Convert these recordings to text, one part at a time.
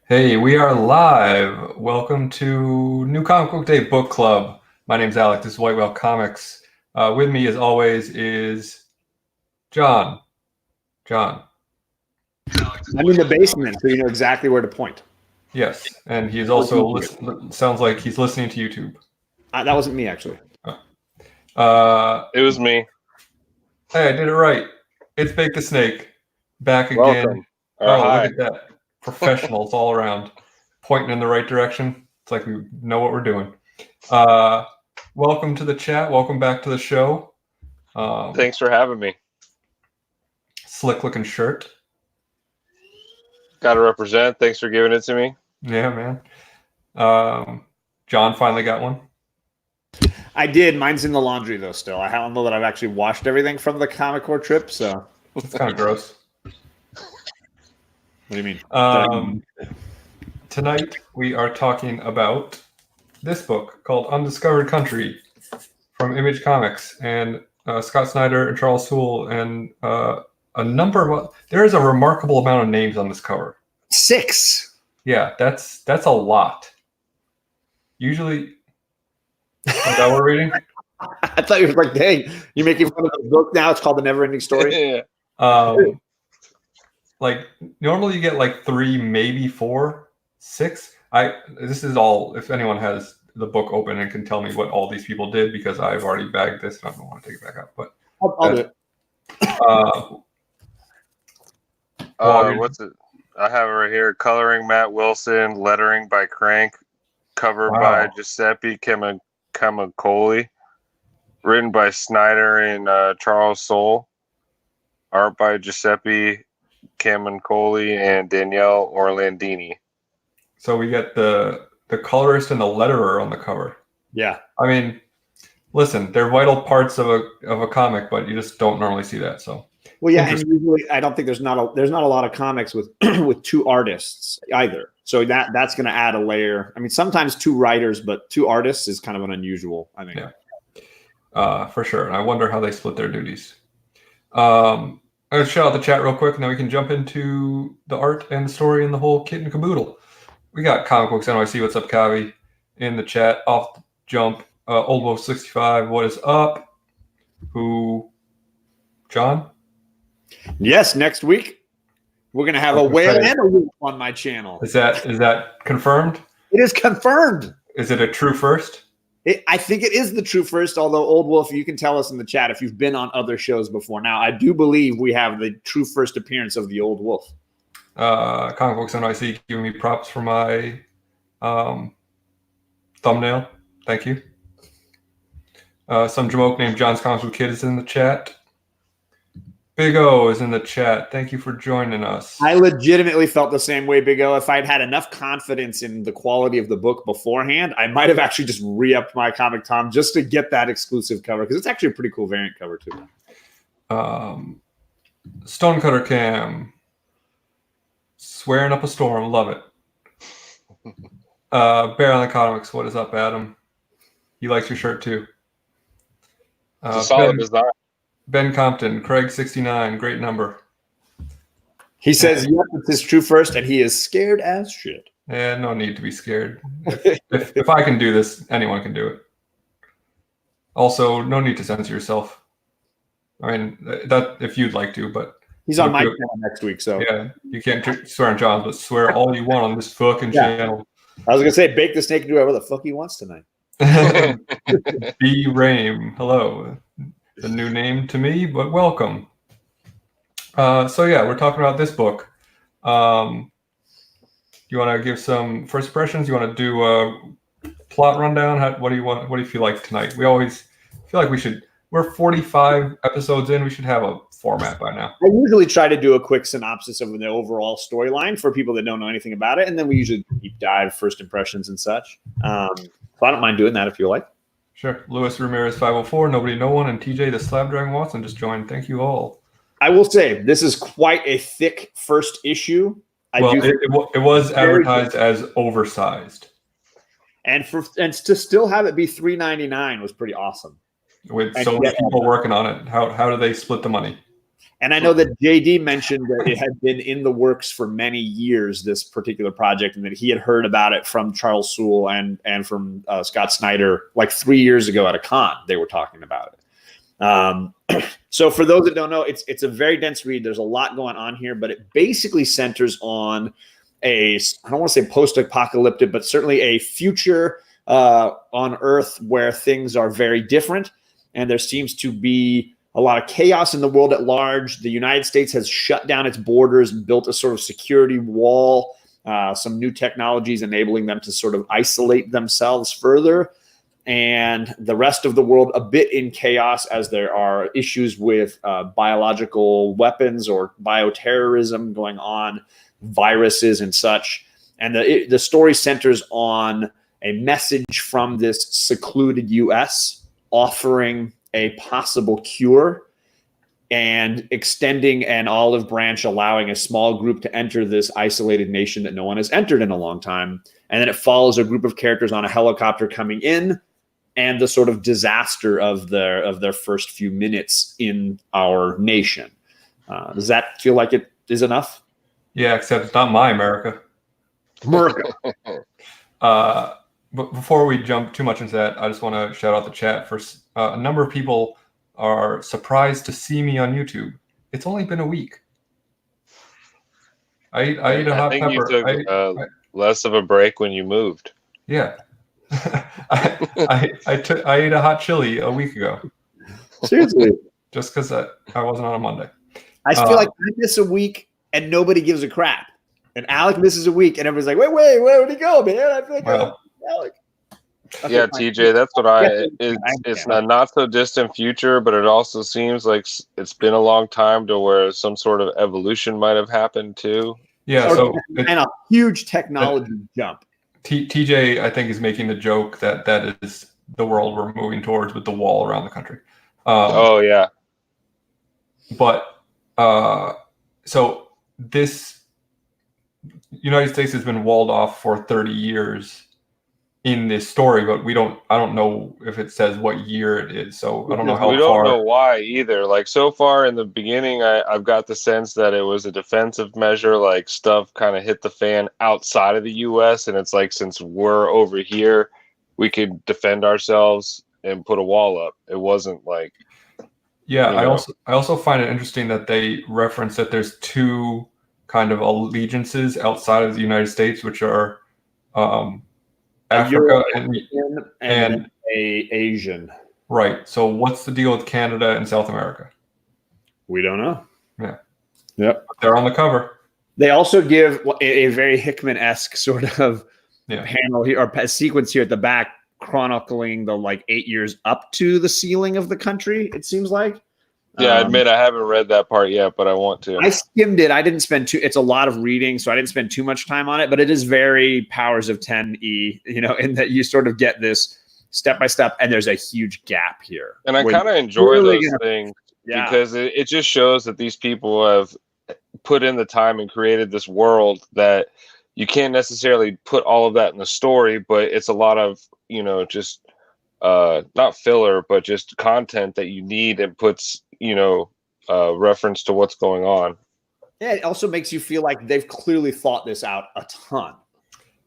Hey, we are live. Welcome to New Comic Book Day Book Club. My name's Alec. This is White Whale Comics. With me, as always, is John. John. I'm in the basement, so you know exactly where to point. Yes, and he's also sounds like he's listening to YouTube. That wasn't me, actually. It was me. Hey, I did it right. It's BakeTheSnake back again. Welcome. Hi. Look at that. Professionals all around, pointing in the right direction. It's like we know what we're doing. Welcome to the chat. Welcome back to the show. Thanks for having me. Slick looking shirt. Got to represent. Thanks for giving it to me. Yeah, man. John finally got one. I did. Mine's in the laundry, though, still. I don't know that I've actually washed everything from the Comic Core trip, so. It's kind of gross. What do you mean? Tonight, we are talking about this book called Undiscovered Country from Image Comics. And Scott Snyder and Charles Soule and a number of... There is a remarkable amount of names on this cover. 6. Yeah, that's a lot. Usually... Is that what we're reading? I thought you were like, dang, you're making fun of the book now? It's called The Never-Ending Story? Like, normally you get like 3, maybe 4, 6. This is all, if anyone has the book open and can tell me what all these people did, because I've already bagged this and I don't want to take it back out. But I'll do it. What's it? I have it right here. Coloring Matt Wilson, lettering by Crank, cover by Giuseppe Camicoli, written by Snyder and Charles Soule, art by Giuseppe Camicoli and Danielle Orlandini. So we get the colorist and the letterer on the cover. Yeah. I mean, listen, they're vital parts of a comic, but you just don't normally see that. So. Well, yeah, and usually I don't think there's not a lot of comics with with 2 artists either. So that's going to add a layer. I mean, sometimes 2 writers, but 2 artists is kind of an unusual, I think. Yeah, for sure. And I wonder how they split their duties. I'm going to shout out the chat real quick, and then we can jump into the art and the story and the whole kit and caboodle. We got Comic Books NYC. What's up, Kavi? In the chat, off the jump. Old Wolf 65. What is up? Who? John? Yes, next week we're going to have a whale and a wolf on my channel. Is that confirmed? It is confirmed. Is it a true first? I think it is the true first, although Old Wolf, you can tell us in the chat if you've been on other shows before. Now, I do believe we have the true first appearance of the Old Wolf. Comic Books NYC giving me props for my thumbnail. Thank you. Some jamoke named John's Comics with Kid is in the chat. Big O is in the chat. Thank you for joining us. I legitimately felt the same way, Big O. If I'd had enough confidence in the quality of the book beforehand, I might have actually just re-upped my Comic Tom just to get that exclusive cover, because it's actually a pretty cool variant cover, too. Stonecutter Cam. Swearing up a storm. Love it. Bear on the Comics. What is up, Adam? He likes your shirt, too. It's a solid design. Ben Compton, Craig 69, great number. He says, yep, it's his true first, and he is scared as shit. Yeah, no need to be scared. If I can do this, anyone can do it. Also, no need to censor yourself. I mean, that if you'd like to, but... He's on my channel next week, so... Yeah, you can't swear on John's, but swear all you want on this fucking channel. I was going to say, BakeTheSnake can do whatever the fuck he wants tonight. B. Rame, hello. The new name to me, but welcome. So yeah, we're talking about this book. You want to give some first impressions? You want to do a plot rundown? What do you want? What do you feel like tonight? We always feel like we should. We're 45 episodes in. We should have a format by now. I usually try to do a quick synopsis of the overall storyline for people that don't know anything about it, and then we usually deep dive first impressions and such. So I don't mind doing that if you like. Sure. Luis Ramirez 504, Nobody No One, and TJ the Slab Dragon Watson just joined. Thank you all. I will say this is quite a thick first issue. It was advertised as oversized, and to still have it be $3.99 was pretty awesome. With so many people working on it, how do they split the money? And I know that JD mentioned that it had been in the works for many years, this particular project, and that he had heard about it from Charles Soule and from Scott Snyder like 3 years ago at a con. They were talking about it. So for those that don't know, it's a very dense read. There's a lot going on here, but it basically centers on I don't want to say post-apocalyptic, but certainly a future on Earth where things are very different, and there seems to be a lot of chaos in the world at large. The United States has shut down its borders and built a sort of security wall, some new technologies enabling them to sort of isolate themselves further. And the rest of the world a bit in chaos as there are issues with biological weapons or bioterrorism going on, viruses and such. And the story centers on a message from this secluded U.S. offering a possible cure and extending an olive branch, allowing a small group to enter this isolated nation that no one has entered in a long time. And then it follows a group of characters on a helicopter coming in and the sort of disaster of their first few minutes in our nation. Does that feel like it is enough? Yeah, except it's not my America. America. But before we jump too much into that, I just want to shout out the chat for a number of people are surprised to see me on YouTube. It's only been a week. I ate a hot think pepper. You took less of a break when you moved. Yeah. I ate a hot chili a week ago. Seriously. Just because I wasn't on a Monday. I feel like I miss a week and nobody gives a crap. And Alec misses a week and everyone's like, wait, where'd he go, man? I feel like Alec. Okay, yeah, fine. TJ, that's what it's a not so distant future, but it also seems like it's been a long time to where some sort of evolution might have happened too. Yeah, and a huge technology jump. TJ, I think, is making the joke that is the world we're moving towards with the wall around the country. Oh yeah. But so this United States has been walled off for 30 years in this story, but I don't know if it says what year it is. So I don't know how far. We don't know why either. Like so far in the beginning, I've got the sense that it was a defensive measure, like stuff kind of hit the fan outside of the US. And it's like, since we're over here, we could defend ourselves and put a wall up. It wasn't like, yeah, I also find it interesting that they reference that there's two kind of allegiances outside of the United States, which are Africa and a Asian. Right. So what's the deal with Canada and South America? We don't know. Yeah. Yep. They're on the cover. They also give a very Hickman-esque sort of panel here or a sequence here at the back chronicling the 8 years up to the sealing of the country, it seems like. Yeah, I admit I haven't read that part yet, but I want to. I skimmed it. I didn't spend it's a lot of reading, so I didn't spend too much time on it, but it is very Powers of 10E, in that you sort of get this step by step, and there's a huge gap here. And I kind of enjoy those things because it just shows that these people have put in the time and created this world that you can't necessarily put all of that in the story, but it's a lot of, just not filler, but just content that you need and puts, reference to what's going on. Yeah, it also makes you feel like they've clearly thought this out a ton.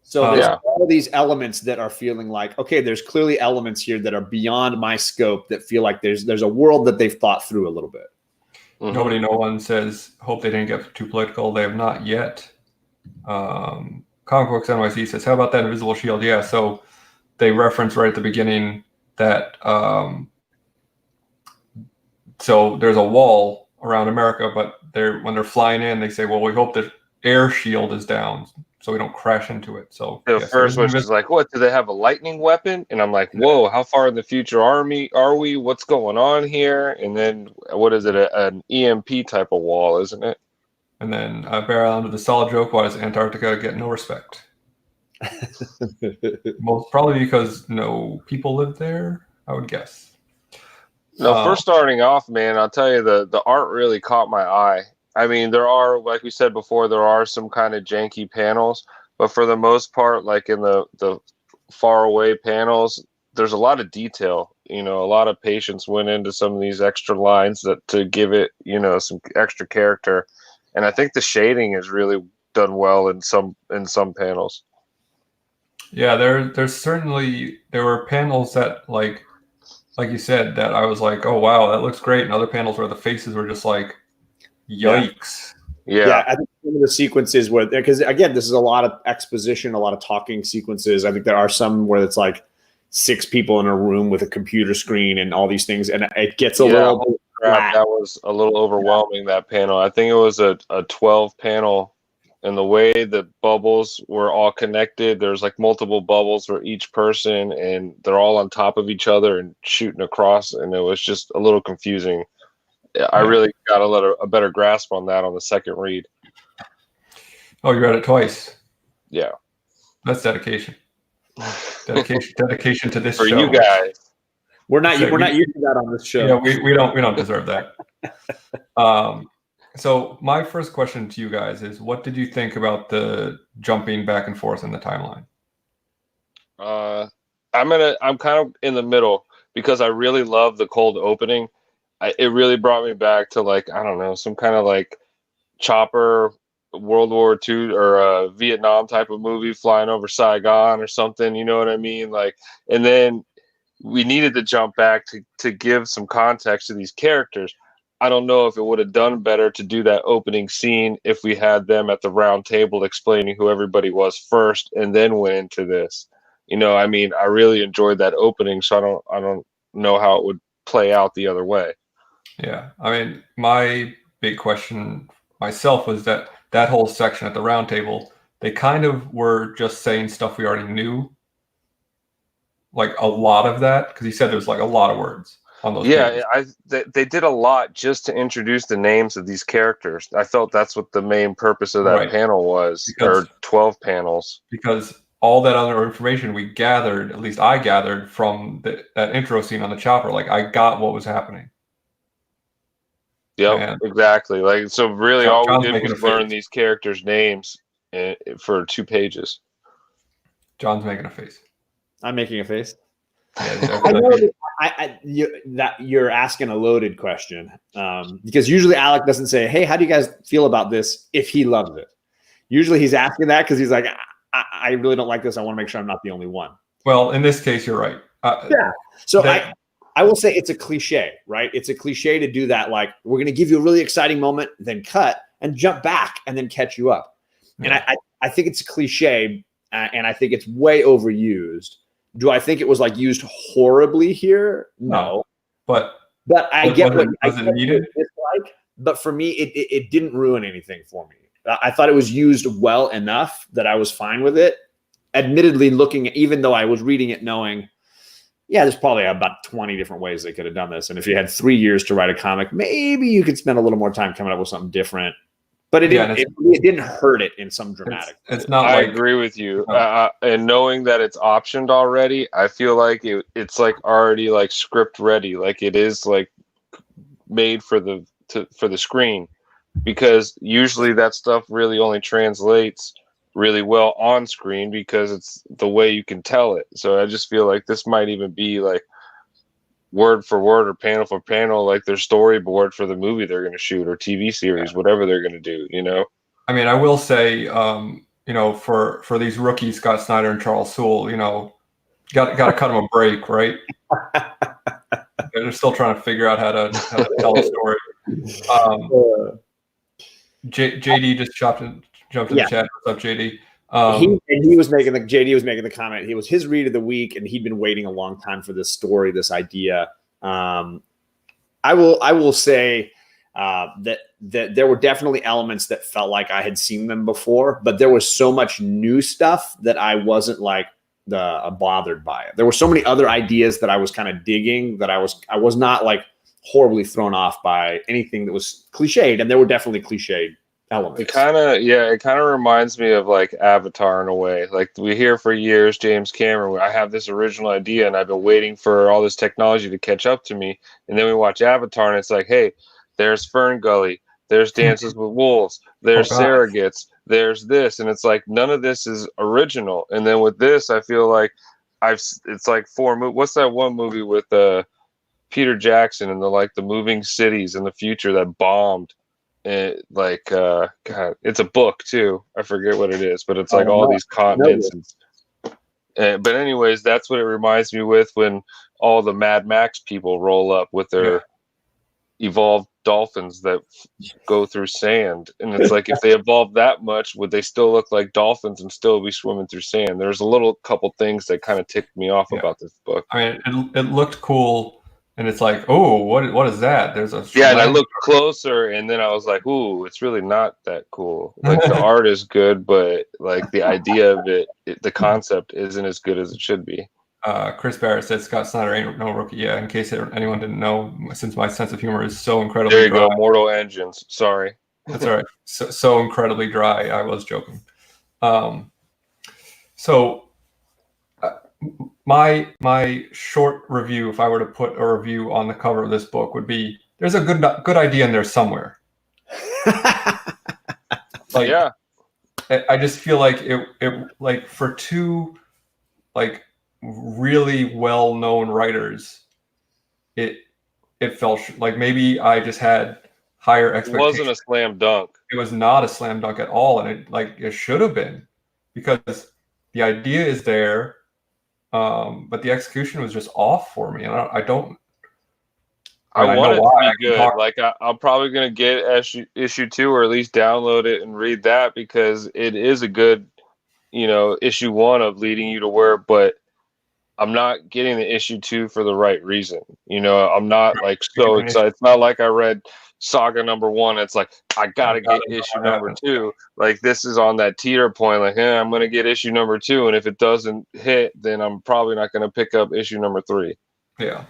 So there's all these elements that are feeling like, okay, there's clearly elements here that are beyond my scope that feel like there's a world that they've thought through a little bit. Mm-hmm. No one says, hope they didn't get too political. They have not yet. Comic Books NYC says, how about that invisible shield? Yeah, so they reference right at the beginning that so there's a wall around America, but when they're flying in, they say, well, we hope the air shield is down so we don't crash into it. So the first one is like, what, do they have a lightning weapon? And I'm like, whoa, how far in the future are we? What's going on here? And then what is it? An EMP type of wall, isn't it? And then barrel under the solid joke, why does Antarctica get no respect? Most probably because no people live there, I would guess. No, first starting off, man, I'll tell you, the art really caught my eye. I mean, there are, like we said before, there are some kind of janky panels, but for the most part, like in the far away panels, there's a lot of detail. A lot of patience went into some of these extra lines to give it, some extra character. And I think the shading is really done well in some panels. Yeah, there were panels that like you said that I was like, oh wow, that looks great, and other panels where the faces were just like, yikes. Yeah, I think some of the sequences where, because again, this is a lot of exposition, a lot of talking sequences. I think there are some where it's like 6 people in a room with a computer screen and all these things, and it gets a little crap. That was a little overwhelming. That panel, I think it was a 12 panel, and the way the bubbles were all connected, there's like multiple bubbles for each person, and they're all on top of each other and shooting across, and it was just a little confusing. I really got a better grasp on that on the second read. Oh, you read it twice? Yeah. That's dedication. Dedication to this for show. You guys. We're not used to that on this show. Yeah, we don't deserve that. So my first question to you guys is, what did you think about the jumping back and forth in the timeline? I'm kind of in the middle because I really love the cold opening. It really brought me back to, like, I don't know, some kind of like chopper World War II or a Vietnam type of movie flying over Saigon or something. You know what I mean? Like, and then we needed to jump back to give some context to these characters. I don't know if it would have done better to do that opening scene if we had them at the round table explaining who everybody was first and then went into this. I mean, I really enjoyed that opening, so I don't know how it would play out the other way. Yeah, I mean, my big question myself was that whole section at the round table, they kind of were just saying stuff we already knew. Like a lot of that, because he said there's like a lot of words on those pages. They did a lot just to introduce the names of these characters. I felt that's what the main purpose of that panel was, or 12 panels. Because all that other information we gathered, at least I gathered from that intro scene on the chopper, like I got what was happening. Yep, exactly. Like, so really all we did was learn these characters' names for 2 pages. John's making a face. I'm making a face. Yeah, I know that you're asking a loaded question, because usually Alec doesn't say, "Hey, how do you guys feel about this?" if he loves it. Usually he's asking that because he's like, I really don't like this. I want to make sure I'm not the only one. Well, in this case, you're right. Yeah. So I will say it's a cliche, right? It's a cliche to do that. Like, we're going to give you a really exciting moment, then cut and jump back and then catch you up. Yeah. And I think it's a cliche, and I think it's way overused. Do I think it was like used horribly here? No. But I get what you dislike. But for me, it didn't ruin anything for me. I thought it was used well enough that I was fine with it. Admittedly, even though I was reading it knowing, yeah, there's probably about 20 different ways they could have done this. And if you had 3 years to write a comic, maybe you could spend a little more time coming up with something different. But it didn't hurt it in some dramatic way. It's not. I agree with you. And knowing that it's optioned already, I feel like it's like already like script ready. Like it is like made for the screen, because usually that stuff really only translates really well on screen because it's the way you can tell it. So I just feel like this might even be like word for word or panel for panel, like their storyboard for the movie they're going to shoot or TV series, whatever they're going to do, I mean, I will say, for these rookies, Scott Snyder and Charles Soule, got to cut them a break, right? They're still trying to figure out how to tell a story. JD just jumped in the chat. What's up, JD? JD was making the comment. It was his read of the week, and he'd been waiting a long time for this story, this idea. I will say that there were definitely elements that felt like I had seen them before, but there was so much new stuff that I wasn't like bothered by it. There were so many other ideas that I was kind of digging that I was not like horribly thrown off by anything that was cliched, and there were definitely cliched elements. It kind of reminds me of like Avatar in a way. Like, we hear for years, James Cameron, I have this original idea and I've been waiting for all this technology to catch up to me. And then we watch Avatar and it's like, hey, there's Fern Gully, there's Dances with Wolves, there's surrogates, there's this. And it's like, none of this is original. And then with this, I feel like it's like 4 movies. What's that one movie with Peter Jackson and the moving cities in the future that bombed? God, it's a book too. I forget what it is, but it's like all these continents. But anyways, that's what it reminds me with when all the Mad Max people roll up with their evolved dolphins that go through sand, and it's like, if they evolved that much, would they still look like dolphins and still be swimming through sand? There's a couple things that kind of ticked me off about this book. I mean, it looked cool, and it's like, oh, what is that? There's a and I looked closer, and then I was like, ooh, it's really not that cool. Like, the art is good, but like the idea of the concept isn't as good as it should be. Chris Barrett said Scott Snyder ain't no rookie. Yeah, in case anyone didn't know, since my sense of humor is so incredibly there you dry. go, Mortal Engines. Sorry. That's all right. So incredibly dry. I was joking. My short review, if I were to put a review on the cover of this book, would be: there's a good idea in there somewhere. I just feel like it like, for two like really well-known writers, it felt like maybe I just had higher expectations. It wasn't a slam dunk. It was not a slam dunk at all, and it should have been, because the idea is there, but the execution was just off for me, and I want it to be good. Like, I'm probably gonna get issue 2, or at least download it and read that, because it is a good, issue 1 of leading you to where, but I'm not getting the issue 2 for the right reason. I'm not like so excited. It's not like I read Saga #1. It's like, I gotta get issue #2. Like, this is on that teeter point. Like, I'm gonna get issue #2, and if it doesn't hit, then I'm probably not gonna pick up issue #3. Yeah.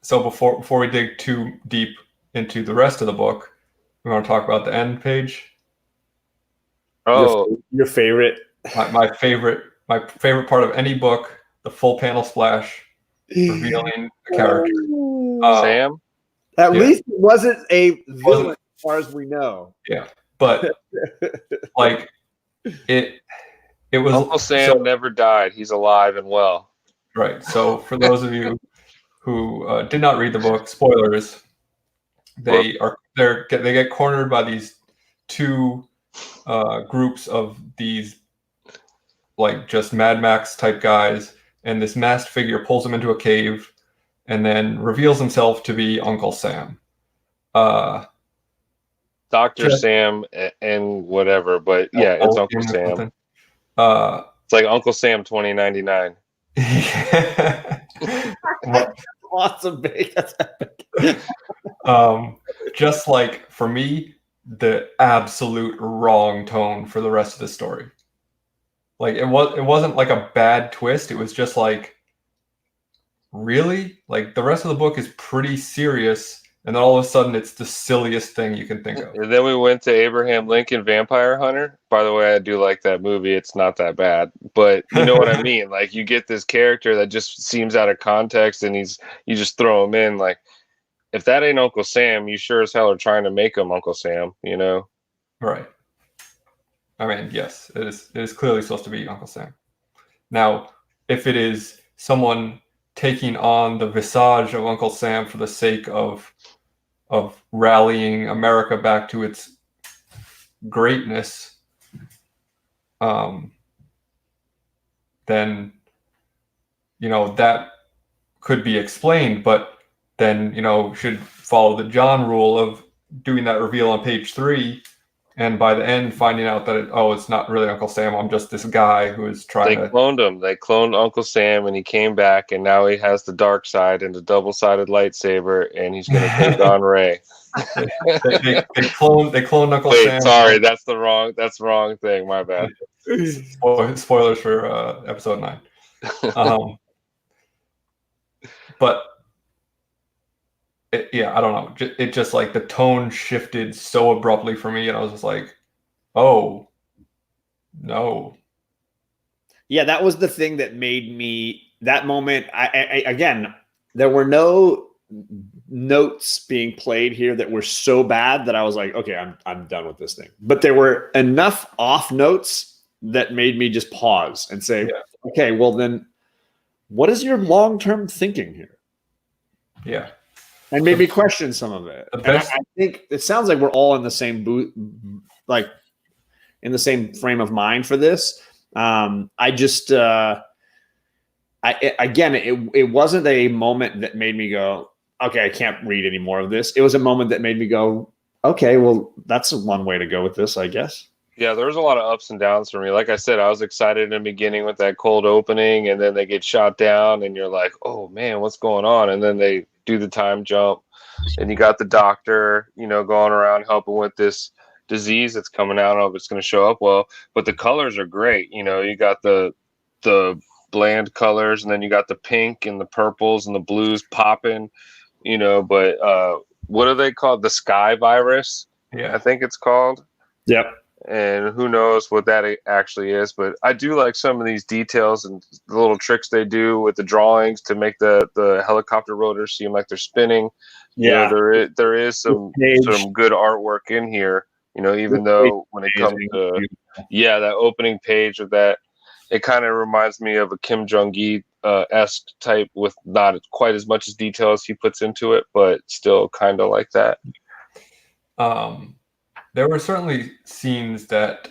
So before we dig too deep into the rest of the book, we want to talk about the end page. Oh, your favorite. My favorite part of any book: the full panel splash revealing the character. Sam. At least it wasn't a villain, as far as we know. Yeah, but like it was. Uncle Sam never died. He's alive and well. Right. So for those of you who did not read the book, spoilers. They get cornered by these two groups of these, like, just Mad Max type guys, and this masked figure pulls them into a cave and then reveals himself to be Uncle Sam. Dr. Sam and whatever, but yeah, it's Uncle Sam. It's like Uncle Sam 2099. Awesome, big. That's epic. Just like, for me, the absolute wrong tone for the rest of the story. Like, it wasn't like a bad twist. It was just like, really? Like, the rest of the book is pretty serious, and then all of a sudden it's the silliest thing you can think of. And then we went to Abraham Lincoln Vampire Hunter. By the way, I do like that movie. It's not that bad, but you know what I mean? Like, you get this character that just seems out of context, and you just throw him in. Like, if that ain't Uncle Sam, you sure as hell are trying to make him Uncle Sam, Right. I mean, yes, it is clearly supposed to be Uncle Sam. Now, if it is someone taking on the visage of Uncle Sam for the sake of rallying America back to its greatness, then, that could be explained, but then, should follow the John rule of doing that reveal on page 3, and by the end finding out that it's not really Uncle Sam. I'm just this guy who is trying to... They cloned him. They cloned Uncle Sam, and he came back, and now he has the dark side and the double-sided lightsaber, and he's going to take on Rey. they cloned Uncle Sam. Sorry, that's the wrong thing. My bad. Spoilers for episode 9. But I don't know. It just, like, the tone shifted so abruptly for me, and I was just like, oh, no. Yeah, that was the thing that made me, that moment. I again, there were no notes being played here that were so bad that I was like, okay, I'm done with this thing. But there were enough off notes that made me just pause and say, Yeah. okay, well then, what is your long-term thinking here? Yeah. And made me question some of it. And I think it sounds like we're all in the same like in the same frame of mind for this. I just, again, it wasn't a moment that made me go, okay, I can't read any more of this. It was a moment that made me go, okay, well, that's one way to go with this, I guess. Yeah, there was a lot of ups and downs for me. Like I said, I was excited in the beginning with that cold opening, and then they get shot down, and you're like, oh man, what's going on? And then they do the time jump, and you got the doctor, going around helping with this disease that's coming out. I don't know if it's going to show up well, but the colors are great. You got the bland colors, and then you got the pink and the purples and the blues popping. But what are they called? The sky virus, Yeah, I think it's called. Yep. And who knows what that actually is, but I do like some of these details and the little tricks they do with the drawings to make the helicopter rotors seem like they're spinning. Yeah, there is some good artwork in here. Even though when it comes to that opening page of that, it kind of reminds me of a Kim Jong-il esque type with not quite as much as detail as he puts into it, but still kind of like that. There were certainly scenes that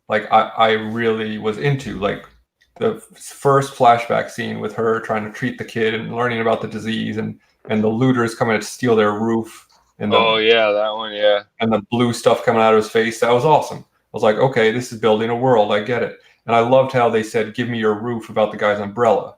like I really was into, like the first flashback scene with her trying to treat the kid and learning about the disease, and the looters coming to steal their roof, and that one, and the blue stuff coming out of his face. That was awesome. I was like, okay, this is building a world. I get it. And I loved how they said, give me your roof, about the guy's umbrella.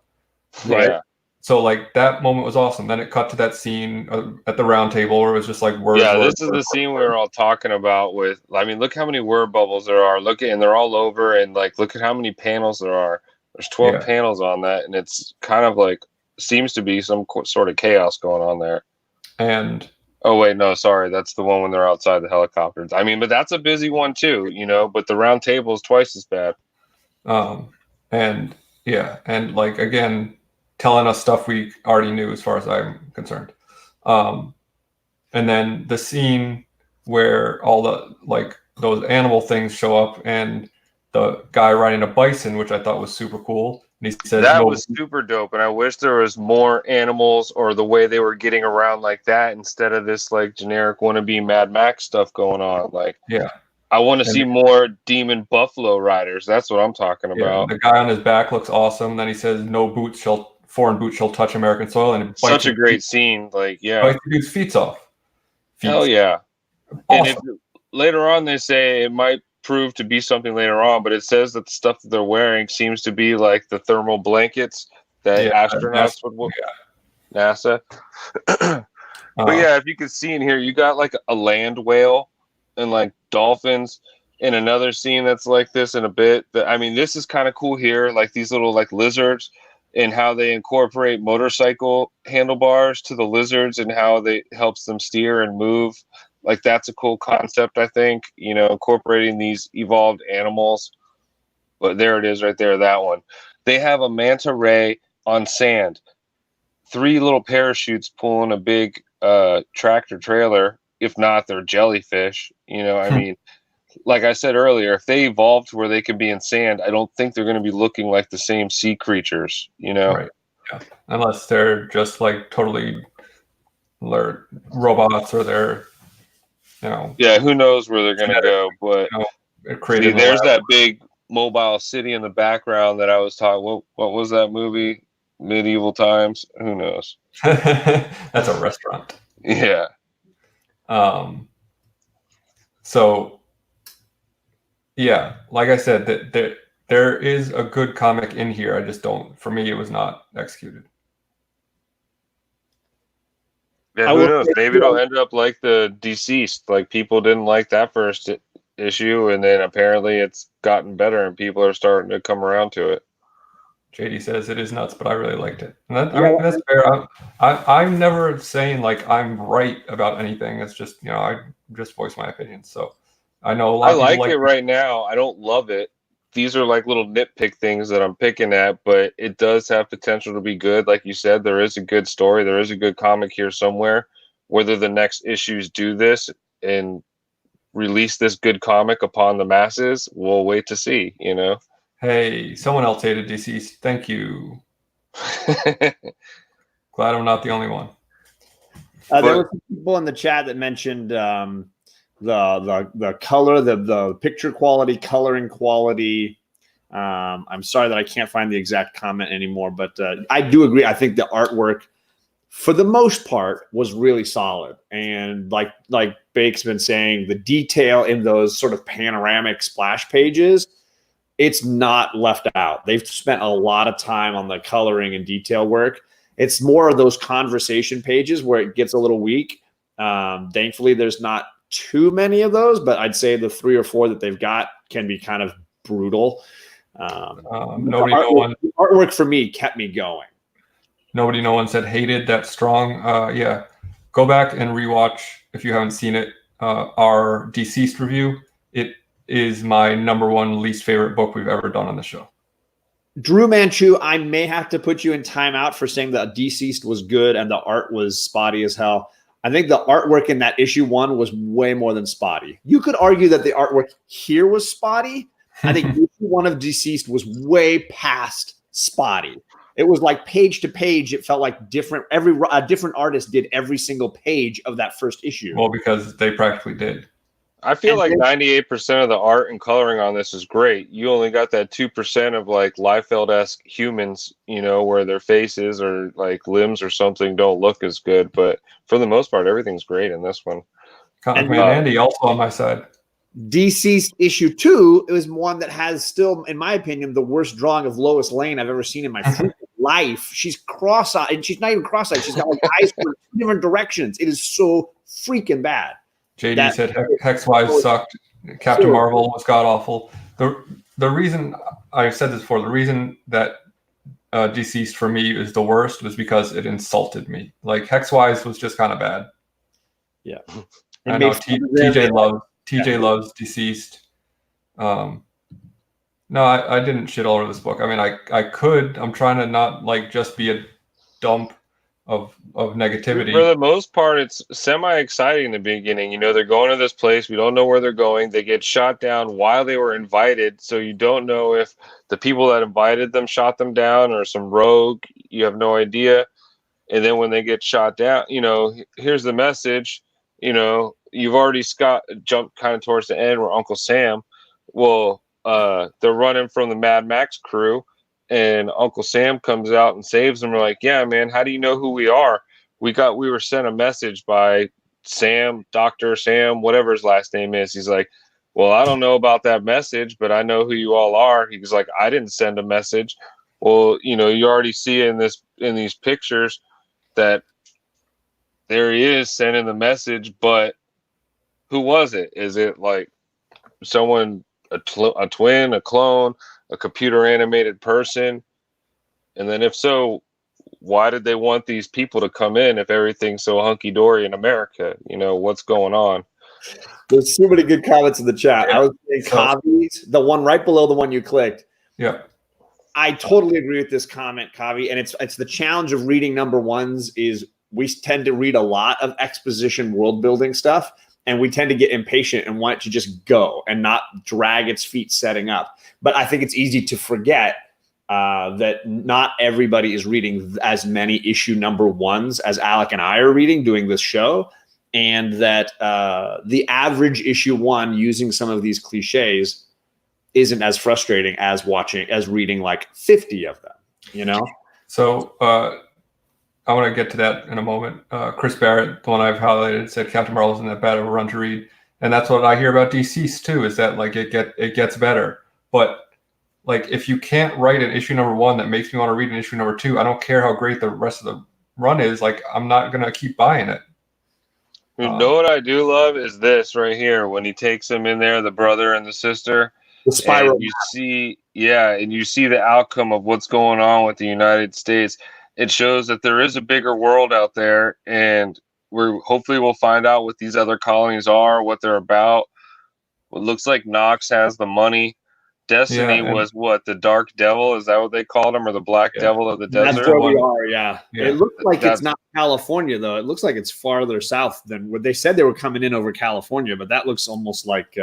Right. Yeah. So like that moment was awesome. Then it cut to that scene at the round table where it was just like words. Yeah, words, this is the scene we were all talking about with, I mean, look how many word bubbles there are. And they're all over, and like, look at how many panels there are. There's 12 panels on that, and it's kind of like, seems to be some sort of chaos going on there. And oh wait, no, sorry, that's the one when they're outside the helicopters. I mean, but that's a busy one too, but the round table is twice as bad. And like, again, telling us stuff we already knew as far as I'm concerned. And then the scene where all the, like, those animal things show up, and the guy riding a bison, which I thought was super cool. And he says that was super dope, and I wish there was more animals, or the way they were getting around like that, instead of this like generic wannabe Mad Max stuff going on. Like, yeah, I want to see more demon buffalo riders. That's what I'm talking about. The guy on his back looks awesome. Then he says, "No foreign boots shall touch American soil," and it such a great scene. Like, bites the dude's feet off. Hell yeah! Awesome. And later on, they say it might prove to be something later on, but it says that the stuff that they're wearing seems to be like the thermal blankets that astronauts would wear. NASA. But yeah, if you can see in here, you got like a land whale and like dolphins in another scene that's like this in a bit. I mean, this is kind of cool here, like these little like lizards, and how they incorporate motorcycle handlebars to the lizards and how they helps them steer and move. Like, that's a cool concept, I think, incorporating these evolved animals. But there it is right there, that one. They have a manta ray on sand. 3 little parachutes pulling a big tractor trailer. If not, they're jellyfish. I mean, like I said earlier, if they evolved to where they could be in sand, I don't think they're going to be looking like the same sea creatures, Right. Yeah. Unless they're just like totally robots, or they're, yeah, who knows where they're going to go. But see, there's that big mobile city in the background that I was talking. What was that movie? Medieval Times? Who knows? That's a restaurant. Yeah. So yeah, like I said, that there is a good comic in here. I just don't. For me, it was not executed. Yeah, who knows? Maybe it'll end up like the Deceased. Like, people didn't like that first issue, and then apparently it's gotten better, and people are starting to come around to it. JD says it is nuts, but I really liked it. And I mean, that's fair. I'm never saying like I'm right about anything. It's just, I just voice my opinion. So I know a lot of people like it right now. I don't love it. These are like little nitpick things that I'm picking at, but it does have potential to be good. Like you said, there is a good story. There is a good comic here somewhere. Whether the next issues do this and release this good comic upon the masses, we'll wait to see, you know. Hey, someone else hated Deceased. Thank you. Glad I'm not the only one. There were some people in the chat that mentioned the color, the picture quality, coloring quality. I'm sorry that I can't find the exact comment anymore, but I do agree. I think the artwork, for the most part, was really solid. And like Bake's been saying, the detail in those sort of panoramic splash pages, it's not left out. They've spent a lot of time on the coloring and detail work. It's more of those conversation pages where it gets a little weak. Thankfully, there's not too many of those, but I'd say the 3 or 4 that they've got can be kind of brutal. Artwork for me kept me going. No one said hated that strong. Yeah, go back and rewatch if you haven't seen it. Our Deceased review. It is my #1 least favorite book we've ever done on the show. Drew Manchu, I may have to put you in timeout for saying that Deceased was good and the art was spotty as hell. I think the artwork in that issue 1 was way more than spotty. You could argue that the artwork here was spotty. I think issue 1 of Deceased was way past spotty. It was like page to page. It felt like different artist did every single page of that first issue. Well, because they practically did. I feel like 98% of the art and coloring on this is great. You only got that 2% of like Liefeld-esque humans, you know, where their faces or like limbs or something don't look as good. But for the most part, everything's great in this one. Comic Man Andy also on my side. Deceased issue 2 is one that has still, in my opinion, the worst drawing of Lois Lane I've ever seen in my freaking life. She's cross-eyed, and she's not even cross-eyed. She's got like eyes from 2 different directions. It is so freaking bad. JD said Hexwise sucked. Captain Marvel was god awful. The reason I've said this before, the reason that Deceased for me is the worst was because it insulted me. Like Hexwise was just kind of bad. Yeah, I know TJ loves Deceased. No, I didn't shit all over this book. I mean, I could. I'm trying to not like just be a dump of negativity. For the most part, it's semi-exciting in the beginning. You know, they're going to this place. We don't know where they're going. They get shot down while they were invited. So you don't know if the people that invited them shot them down or some rogue. You have no idea. And then when they get shot down, you know, here's the message. You know, you've already jumped kind of towards the end where Uncle Sam, they're running from the Mad Max crew. And Uncle Sam comes out and saves them. We're like, yeah, man, how do you know who we are? We were sent a message by Sam, Dr. Sam, whatever his last name is. He's like, well, I don't know about that message, but I know who you all are. He's like, I didn't send a message. Well, you know, you already see in these pictures that there he is sending the message, but who was it? Is it like someone, a twin, a clone, a computer animated person? And then if so, why did they want these people to come in if everything's so hunky-dory in America? You know, what's going on? There's so many good comments in the chat. I was saying Kavi's, the one right below the one you clicked. Yeah. I totally agree with this comment, Kavi. And it's the challenge of reading #1s is we tend to read a lot of exposition world building stuff. And we tend to get impatient and want it to just go and not drag its feet setting up. But I think it's easy to forget that not everybody is reading as many issue #1s as Alec and I are reading doing this show. And that the average issue 1 using some of these cliches isn't as frustrating as reading like 50 of them, you know? So I want to get to that in a moment. Chris Barrett, the one I've highlighted, said Captain Marvel isn't that bad of a run to read. And that's what I hear about Deceased too, is that like it gets better. But like if you can't write an issue #1 that makes me want to read an issue #2, I don't care how great the rest of the run is. Like I'm not gonna keep buying it. You know what I do love is this right here when he takes them in there, the brother and the sister. The spiral. And you see the outcome of what's going on with the United States. It shows that there is a bigger world out there, and hopefully we'll find out what these other colonies are, what they're about. It looks like Knox has the money Destiny was what, the Dark Devil? Is that what they called him, or the Black Devil of the desert? That's where we are. Yeah. Yeah. It looks like it's not California though. It looks like it's farther south than what they said they were coming in over California, but that looks almost like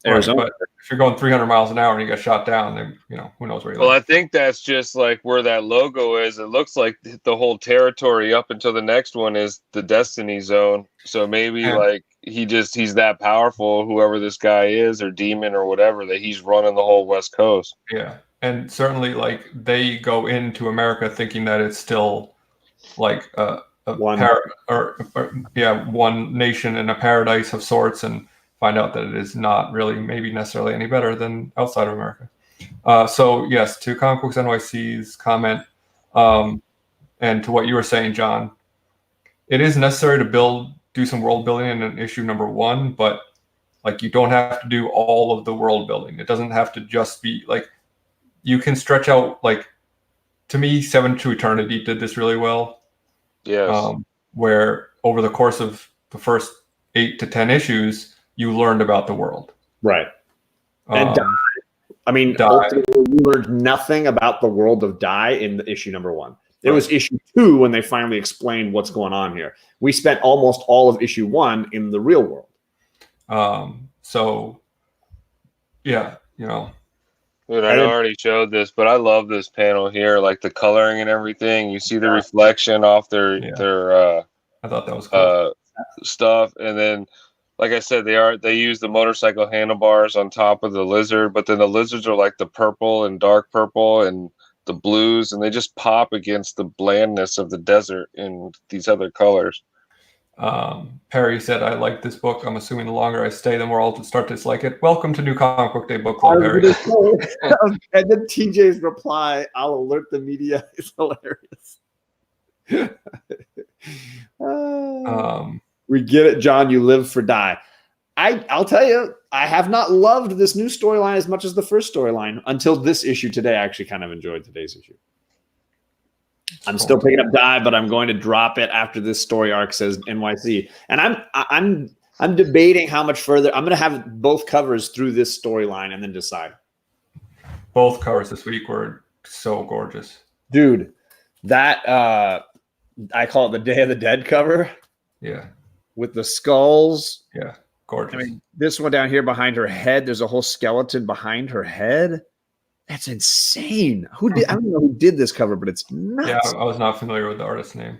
Arizona. Right, but if you're going 300 miles an hour and you get shot down, then who knows where you're. Well, I think that's just like where that logo is. It looks like the whole territory up until the next one is the Destiny Zone. So maybe like he's that powerful, whoever this guy is, or demon or whatever, that he's running the whole West Coast. Yeah, and certainly like they go into America thinking that it's still like one nation in a paradise of sorts, and find out that it is not really maybe necessarily any better than outside of America. So yes, to Comic Books NYC's comment, and to what you were saying, John, it is necessary to do some world building in issue number 1, but like you don't have to do all of the world building. It doesn't have to just be like, you can stretch out, like, to me, 7 to Eternity did this really well. Yes. Where over the course of the first 8 to 10 issues, you learned about the world. Right. And ultimately, you learned nothing about the world of Die in issue number 1. It was issue 2 when they finally explained what's going on here. We spent almost all of issue 1 in the real world. So, yeah, Dude, I already showed this, but I love this panel here, like the coloring and everything. You see the reflection off their I thought that was cool. Stuff, and then, like I said, they use the motorcycle handlebars on top of the lizard, but then the lizards are like the purple and dark purple and the blues, and they just pop against the blandness of the desert in these other colors. Perry said, "I like this book. I'm assuming the longer I stay, the more I'll start to dislike it." Welcome to New Comic Book Day Book Club, Perry. And then TJ's reply, "I'll alert the media," is hilarious. We get it, John. You live for Die. I'll tell you, I have not loved this new storyline as much as the first storyline until this issue today. I actually kind of enjoyed today's issue. I'm still picking up Die, but I'm going to drop it after this story arc says NYC. And I'm debating how much further. I'm going to have both covers through this storyline and then decide. Both covers this week were so gorgeous, dude. That I call it the Day of the Dead cover. Yeah, with the skulls. Yeah, gorgeous. I mean, this one down here behind her head. There's a whole skeleton behind her head. That's insane. Who did? I don't know who did this cover, but it's nuts. Yeah, I was not familiar with the artist's name.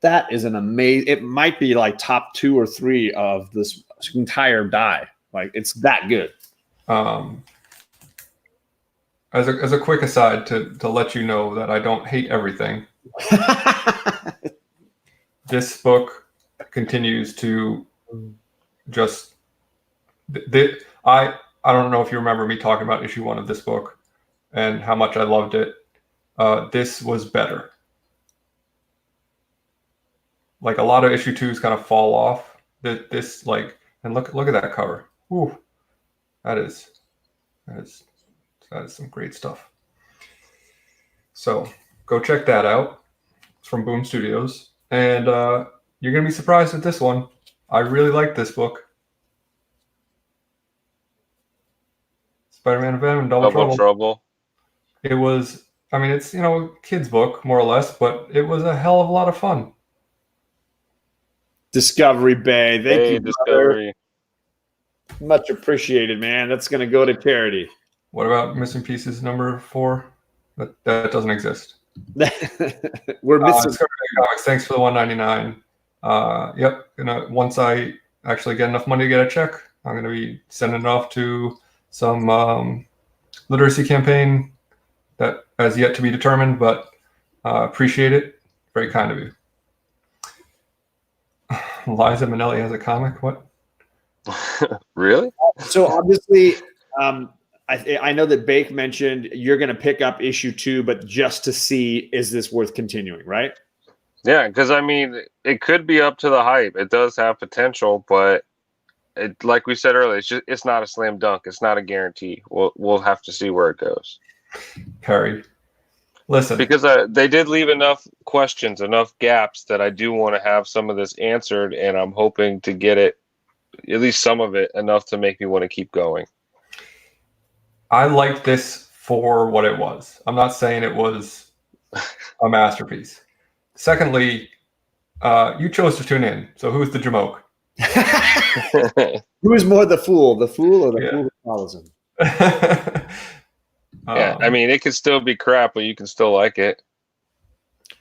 That is an amazing. It might be like top 2 or 3 of this entire Die. Like, it's that good. As a quick aside to let you know that I don't hate everything. This book continues to just. I don't know if you remember me talking about issue 1 of this book and how much I loved it. This was better. Like, a lot of issue 2s kind of fall off. This like, and look at that cover. Ooh, that is some great stuff. So go check that out. It's from Boom Studios, and you're gonna be surprised with this one. I really like this book. Spider-Man and Venom, Double Trouble. It was, I mean, it's, kid's book, more or less, but it was a hell of a lot of fun. Discovery Bay. Thank you, Discovery. Much appreciated, man. That's going to go to charity. What about Missing Pieces number 4? That doesn't exist. We're missing. Comics. Thanks for the $1.99. Yep. Once I actually get enough money to get a check, I'm going to be sending it off to some literacy campaign that has yet to be determined, but appreciate it. Very kind of you. Liza Minnelli has a comic. What? Really? So obviously, I know that Bake mentioned you're going to pick up issue 2, but just to see, is this worth continuing, right? Yeah, because I mean, it could be up to the hype. It does have potential, but like we said earlier, it's not a slam dunk. It's not a guarantee. We'll have to see where it goes. Perry, listen, because they did leave enough questions, enough gaps that I do want to have some of this answered, and I'm hoping to get it, at least some of it, enough to make me want to keep going. I liked this for what it was. I'm not saying it was a masterpiece. Secondly, you chose to tune in. So who's the jamoke? Who is more the fool or the fool who follows him? Yeah, I mean, it can still be crap, but you can still like it.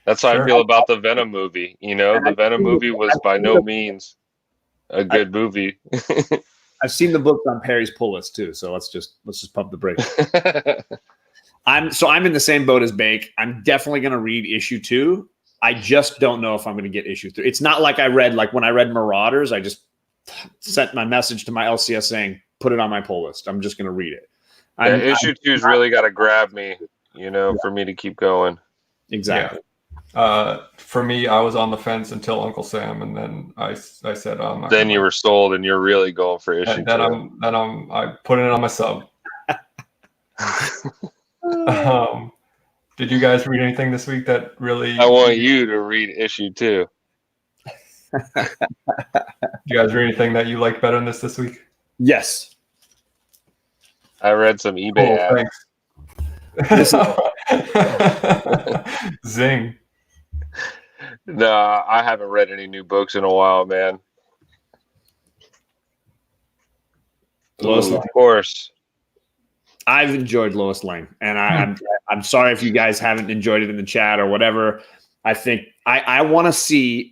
That's how I feel about the Venom movie. You know, the Venom movie was by no means a good movie. I've seen the books on Perry's pull list too, so let's just pump the brakes. I'm in the same boat as Bake. I'm definitely going to read issue 2. I just don't know if I'm going to get issue 3. It's not like when I read Marauders, I just sent my message to my LCS saying, put it on my pull list. I'm just going to read it. Issue 2's really got to grab me, for me to keep going. Exactly. Yeah. For me, I was on the fence until Uncle Sam, and then I said, "I'm not." Then you were sold, and you're really going for issue 2. I put it on my sub. Did you guys read anything this week that really? I want you to read issue 2. Did you guys read anything that you liked better than this week? Yes. I read some eBay ads. Thanks. Zing. No, I haven't read any new books in a while, man. Lois Lane. Of course. I've enjoyed Lois Lane, and I'm sorry if you guys haven't enjoyed it in the chat or whatever. I think I want to see.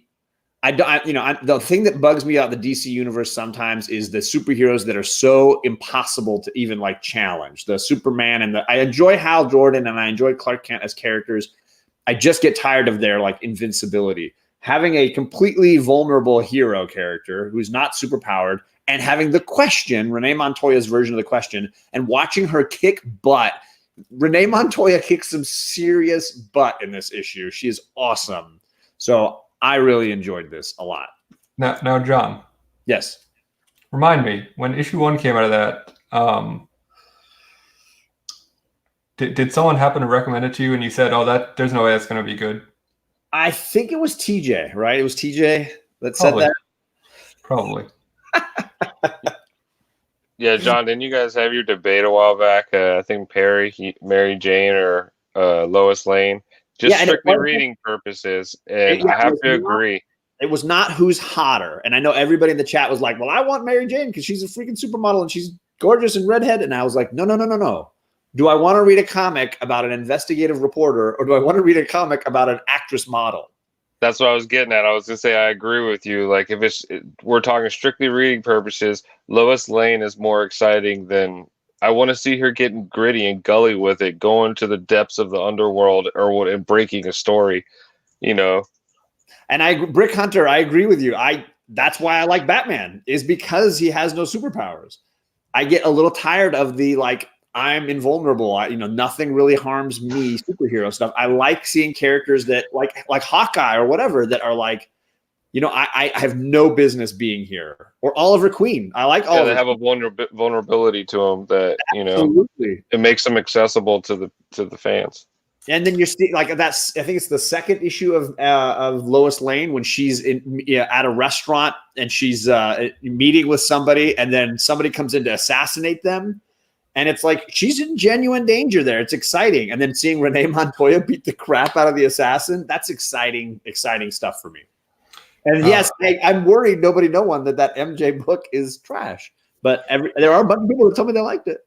The thing that bugs me about the DC universe sometimes is the superheroes that are so impossible to even challenge. The Superman and I enjoy Hal Jordan and I enjoy Clark Kent as characters. I just get tired of their invincibility. Having a completely vulnerable hero character who's not superpowered and having the Question, Renee Montoya's version of the Question, and watching her kick butt. Renee Montoya kicks some serious butt in this issue. She is awesome. So I really enjoyed this a lot. Now, John. Yes. Remind me, when issue 1 came out of that, did someone happen to recommend it to you and you said, "Oh, there's no way that's going to be good"? I think it was TJ, right? It was TJ that said that. Probably. Yeah, John, didn't you guys have your debate a while back? I think Perry, Mary Jane, or Lois Lane. Just strictly reading purposes, and I have to agree. It was not who's hotter. And I know everybody in the chat was like, well, I want Mary Jane because she's a freaking supermodel and she's gorgeous and redhead. And I was like, no. Do I want to read a comic about an investigative reporter or do I want to read a comic about an actress model? That's what I was getting at. I was going to say I agree with you. If we're talking strictly reading purposes, Lois Lane is more exciting than... I want to see her getting gritty and gully with it, going to the depths of the underworld and breaking a story, And Brick Hunter, I agree with you. That's why I like Batman, is because he has no superpowers. I get a little tired of the I'm invulnerable. Nothing really harms me superhero stuff. I like seeing characters that like Hawkeye or whatever that are I have no business being here. Or Oliver Queen. I like Oliver. They have a vulnerability to them that, Absolutely. It makes them accessible to the fans. And then you're still I think it's the second issue of Lois Lane when she's at a restaurant and she's meeting with somebody and then somebody comes in to assassinate them. And it's she's in genuine danger there. It's exciting. And then seeing Renee Montoya beat the crap out of the assassin, that's exciting stuff for me. And yes, I'm worried no one that MJ book is trash. But there are a bunch of people that tell me they liked it.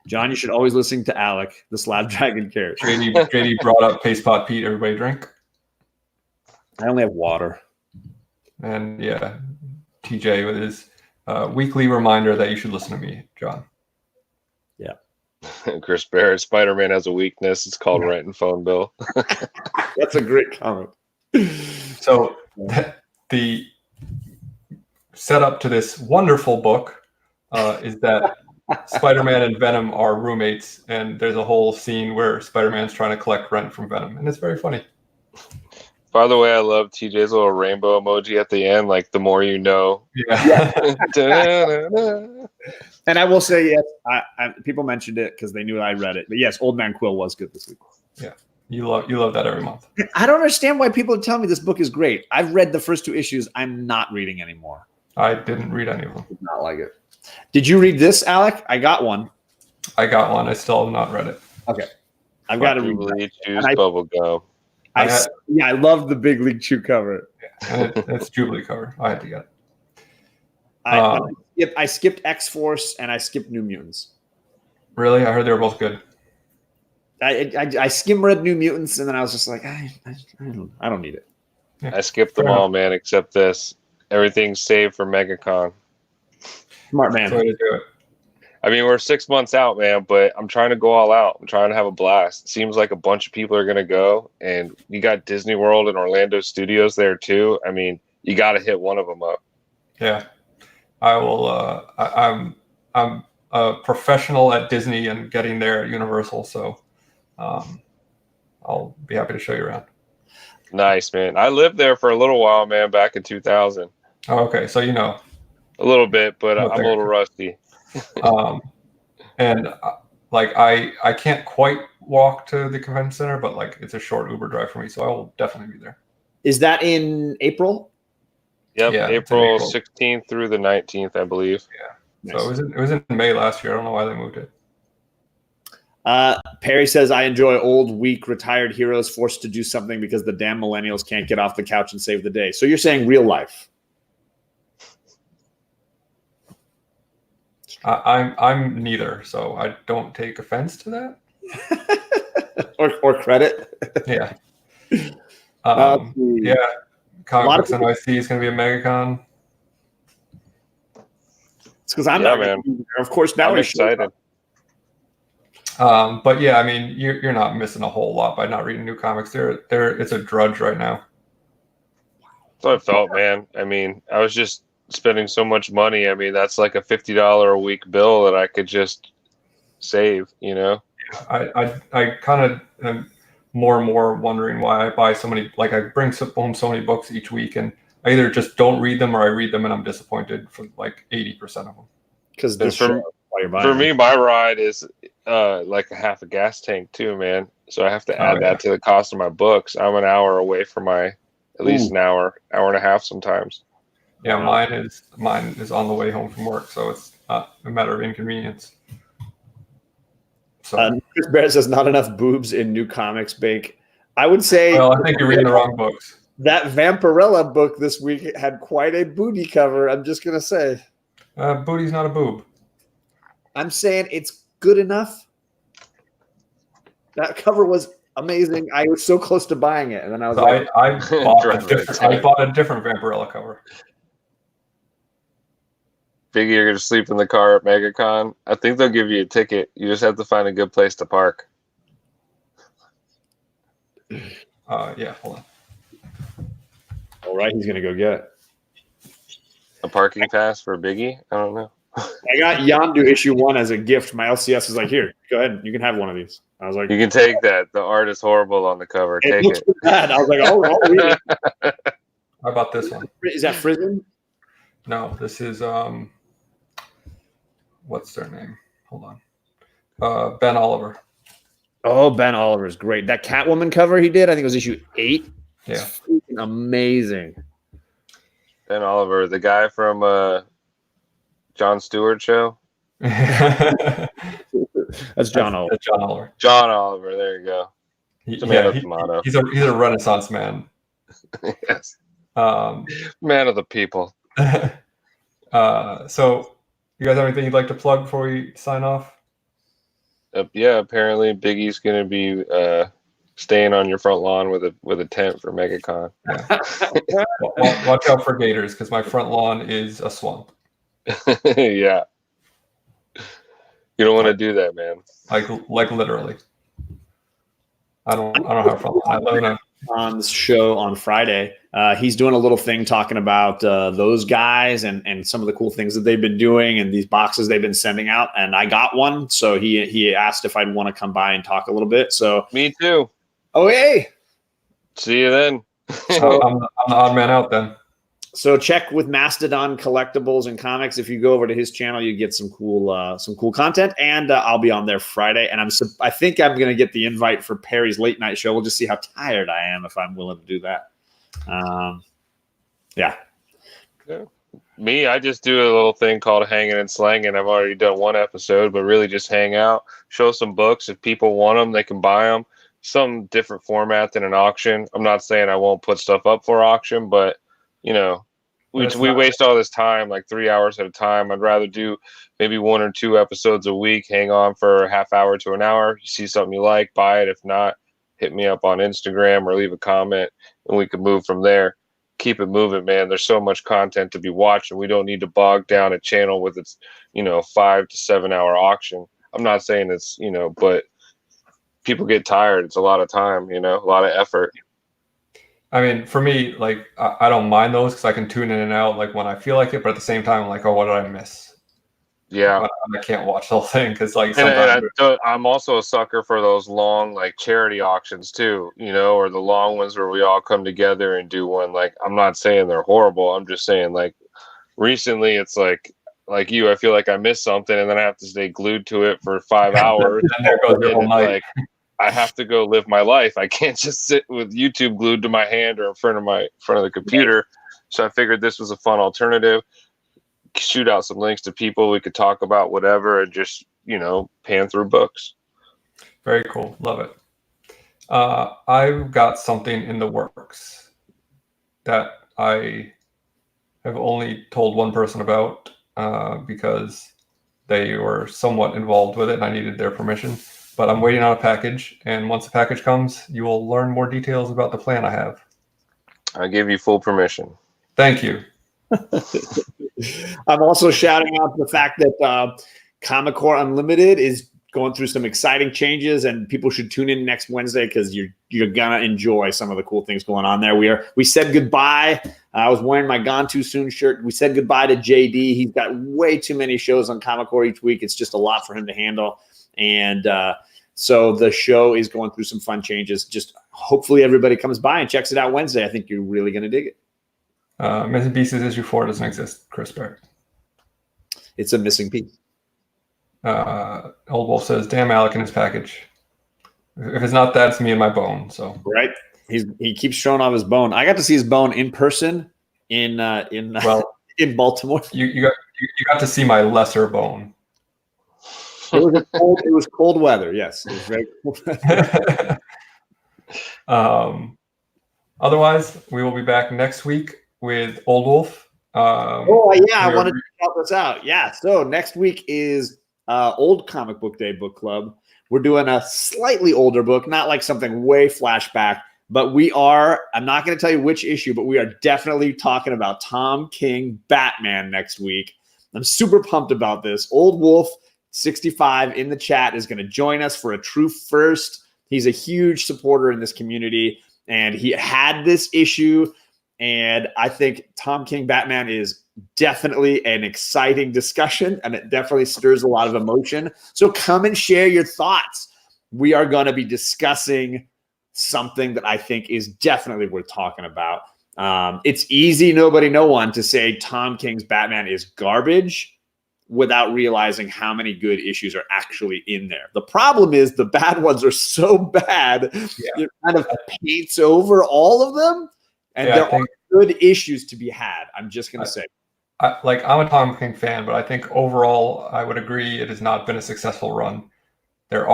John, you should always listen to Alec, the Slab Dragon character. JD brought up Paste Pot Pete. Everybody drink? I only have water. And yeah, TJ with his weekly reminder that you should listen to me, John. Yeah. Chris Barrett, Spider-Man has a weakness. It's called rent and phone bill. That's a great comment. So the setup to this wonderful book is that Spider-Man and Venom are roommates, and there's a whole scene where Spider-Man's trying to collect rent from Venom, and it's very funny. By the way, I love TJ's little rainbow emoji at the end, the more you know. Yeah. And I will say, yes, people mentioned it because they knew I read it. But yes, Old Man Quill was good this week. Yeah. You love that every month. I don't understand why people tell me this book is great. I've read the first 2 issues. I'm not reading anymore. I didn't read any of them. Did not like it. Did you read this, Alec? I got one. I got one. I still have not read it. Okay, I've got to read Jubilee that. Chews Bubble Gum. I love the Big League Chew cover. And it's Jubilee cover. I had to get it. I skipped X-Force and I skipped New Mutants. Really? I heard they were both good. I skim read New Mutants and then I was just like, I don't need it. I skipped them all, man, except this. Everything's saved for MegaCon. Smart man. That's the way to do it. I mean, we're 6 months out, man, but I'm trying to go all out. I'm trying to have a blast. It seems like a bunch of people are going to go, and you got Disney World and Orlando Studios there too. I mean, you got to hit one of them up. Yeah, I will. I'm a professional at Disney and getting there at Universal, so I'll be happy to show you around. Nice, man. I lived there for a little while, man, back in 2000. Oh, okay, so you know a little bit, but I'm a little rusty. And like I can't quite walk to the convention center, but like it's a short Uber drive for me, so I will definitely be there. Is that in April? Yep, Yeah, April 16th through the 19th, I believe. Yeah. Nice. So it was in May last year. I don't know why they moved it. Perry says, I enjoy old, weak, retired heroes forced to do something because the damn millennials can't get off the couch and save the day. So you're saying real life? I'm neither, so I don't take offense to that. or credit. Yeah. Yeah. Comic Books NYC is going to be a MegaCon. It's because I'm not. Man. Of course, now I'm excited. But yeah, I mean, you're not missing a whole lot by not reading new comics. It's a drudge right now. That's what I felt, man. I mean, I was just spending so much money. I mean, that's like a $50 a week bill that I could just save, you know? I kind of am more and more wondering why I buy so many, like I bring home so many books each week, and I either just don't read them or I read them and I'm disappointed for like 80% of them. Because for me, my ride is like a half a gas tank too, man. So I have to add that to the cost of my books. I'm an hour away from at least an hour and a half sometimes. Yeah, mine is on the way home from work, so it's not a matter of inconvenience. So Chris Barrett says not enough boobs in new comics, Bake. I would say. Well, I think you're reading the wrong books. That Vampirella book this week had quite a booty cover. I'm just gonna say. Booty's not a boob. I'm saying it's good enough. That cover was amazing. I was so close to buying it, and then I was I bought a different Vampirella cover. Biggie, you're gonna sleep in the car at MegaCon. I think they'll give you a ticket. You just have to find a good place to park. Yeah, hold on. All right, he's gonna go get a parking pass for Biggie. I don't know. I got Yondu issue 1 as a gift. My LCS is like, here, go ahead. You can have one of these. I was like, you can take that. The art is horrible on the cover. Take it. Bad. I was like, oh, I'll read it. How about this one? Is that Frizen? No, this is what's their name? Hold on. Ben Oliver. Oh, Ben Oliver is great. That Catwoman cover he did, I think it was issue 8. Yeah. It's freaking amazing. Ben Oliver, the guy from Jon Stewart show. That's John Oliver. That's John Oliver. John Oliver. There you go. He's a Renaissance man. Yes. Man of the people. So, you guys have anything you'd like to plug before we sign off? Yeah, apparently Biggie's going to be staying on your front lawn with a tent for MegaCon. Yeah. Watch out for gators, because my front lawn is a swamp. Yeah. You don't want to do that, man. Like literally. I don't have fun. I live in a on the show on Friday. He's doing a little thing talking about those guys and some of the cool things that they've been doing and these boxes they've been sending out. And I got one, so he asked if I'd want to come by and talk a little bit. So me too. Oh, hey. See you then. I'm the odd man out then. So check with Mastodon Collectibles and Comics. If you go over to his channel, you get some cool content, and I'll be on there Friday. And I think I'm going to get the invite for Perry's late night show. We'll just see how tired I am if I'm willing to do that. Yeah. Me, I just do a little thing called hanging and slanging. I've already done one episode, but really just hang out, show some books. If people want them, they can buy them. Some different format than an auction. I'm not saying I won't put stuff up for auction, but you know, we waste all this time, like 3 hours at a time. I'd rather do maybe 1 or 2 episodes a week, hang on for a half hour to an hour. You see something you like, buy it. If not, hit me up on Instagram or leave a comment, and we can move from there. Keep it moving, man. There's so much content to be watching. We don't need to bog down a channel with its 5 to 7 hour auction. I'm not saying it's but people get tired. It's a lot of time, a lot of effort. I mean, for me, like I don't mind those because I can tune in and out like when I feel like it, but at the same time, I'm like, oh, what did I miss? Yeah, I can't watch the whole thing because like I'm also a sucker for those long like charity auctions too, or the long ones where we all come together and do one. Like, I'm not saying they're horrible. I'm just saying like recently it's like you, I feel like I missed something and then I have to stay glued to it for 5 hours. and there goes your whole night. Like, I have to go live my life. I can't just sit with YouTube glued to my hand or in front of the computer. So I figured this was a fun alternative. Shoot out some links to people we could talk about whatever and just pan through books. Very cool. Love it. I've got something in the works that I have only told one person about because they were somewhat involved with it and I needed their permission, but I'm waiting on a package, and once the package comes you will learn more details about the plan I have. I give you full permission. Thank you. I'm also shouting out the fact that Comic Core Unlimited is going through some exciting changes, and people should tune in next Wednesday because you're gonna enjoy some of the cool things going on there. We said goodbye. I was wearing my Gone Too Soon shirt. We said goodbye to JD. He's got way too many shows on Comic Core each week. It's just a lot for him to handle, and so the show is going through some fun changes. Just hopefully everybody comes by and checks it out Wednesday. I think you're really gonna dig it. Missing Pieces issue 4 doesn't exist, Chris Barrett. It's a missing piece. Old Wolf says, damn Alec and his package. If it's not that, it's me and my bone. So right. He keeps showing off his bone. I got to see his bone in person in Baltimore. You got to see my lesser bone. It was cold weather. Yes, it was very cold. Otherwise, we will be back next week with Old Wolf. I wanted to help us out. Yeah, so next week is Old Comic Book Day Book Club. We're doing a slightly older book, not like something way flashback, but I'm not going to tell you which issue, but we are definitely talking about Tom King Batman next week. I'm super pumped about this. Old Wolf 65 in the chat is going to join us for a true first. He's a huge supporter in this community, and he had this issue, and I think Tom King Batman is definitely an exciting discussion, and it definitely stirs a lot of emotion. So come and share your thoughts. We are going to be discussing something that I think is definitely worth talking about. It's easy, no one, to say Tom King's Batman is garbage without realizing how many good issues are actually in there. The problem is the bad ones are so bad, it kind of paints over all of them, and there are good issues to be had. I'm just going to say. I'm a Tom King fan, but I think overall I would agree it has not been a successful run. There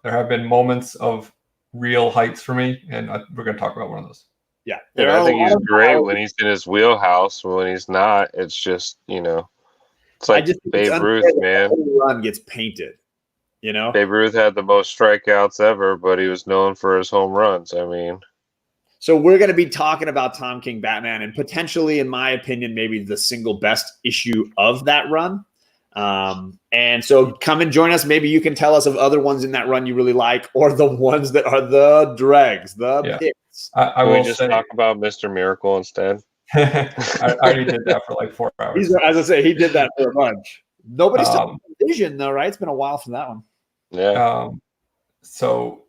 have been moments of real heights for me, and we're going to talk about one of those. Yeah. I think he's great when he's in his wheelhouse. When he's not, it's just, it's like Babe Ruth, man. The run gets painted, Babe Ruth had the most strikeouts ever, but he was known for his home runs. I mean, so we're going to be talking about Tom King Batman and potentially, in my opinion, maybe the single best issue of that run. And so come and join us. Maybe you can tell us of other ones in that run you really like, or the ones that are the dregs, pits. I will just talk about Mr. Miracle instead. I already did that for like 4 hours. As I say, he did that for a bunch. Nobody's talking Vision, though, right? It's been a while from that one. Yeah. So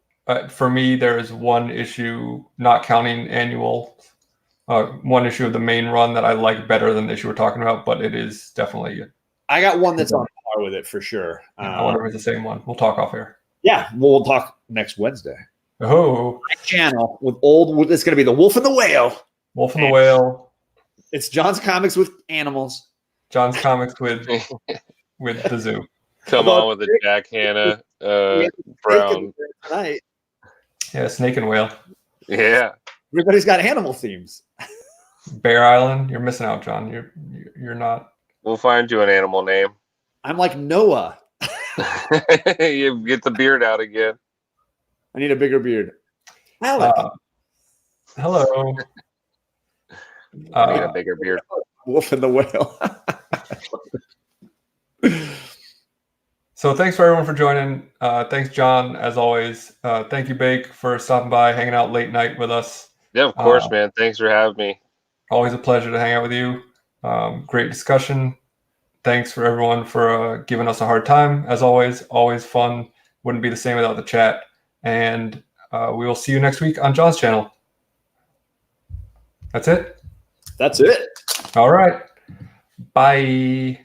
for me, there is one issue, not counting annual, one issue of the main run that I like better than the issue we're talking about, but it is definitely. I got one that's on par with it for sure. I wonder if it's the same one. We'll talk off air. Yeah, we'll talk next Wednesday. Oh, my channel with it's going to be the Wolf and the Whale. Wolf and the Whale. It's John's Comics with animals. John's Comics with the zoo. Come on with a Jack Hanna Brown. Tonight. Yeah, Snake and Whale. Yeah. Everybody's got animal themes. Bear Island. You're missing out, John. You're not. We'll find you an animal name. I'm like Noah. You get the beard out again. I need a bigger beard. Alec. Hello. I need a bigger beard. Wolf and the Whale. So thanks for everyone for joining. Thanks, John, as always. Thank you, Bake, for stopping by, hanging out late night with us. Yeah, of course, man. Thanks for having me. Always a pleasure to hang out with you. Great discussion. Thanks for everyone for giving us a hard time. As always fun. Wouldn't be the same without the chat. And we will see you next week on John's channel. That's it? That's it. All right. Bye.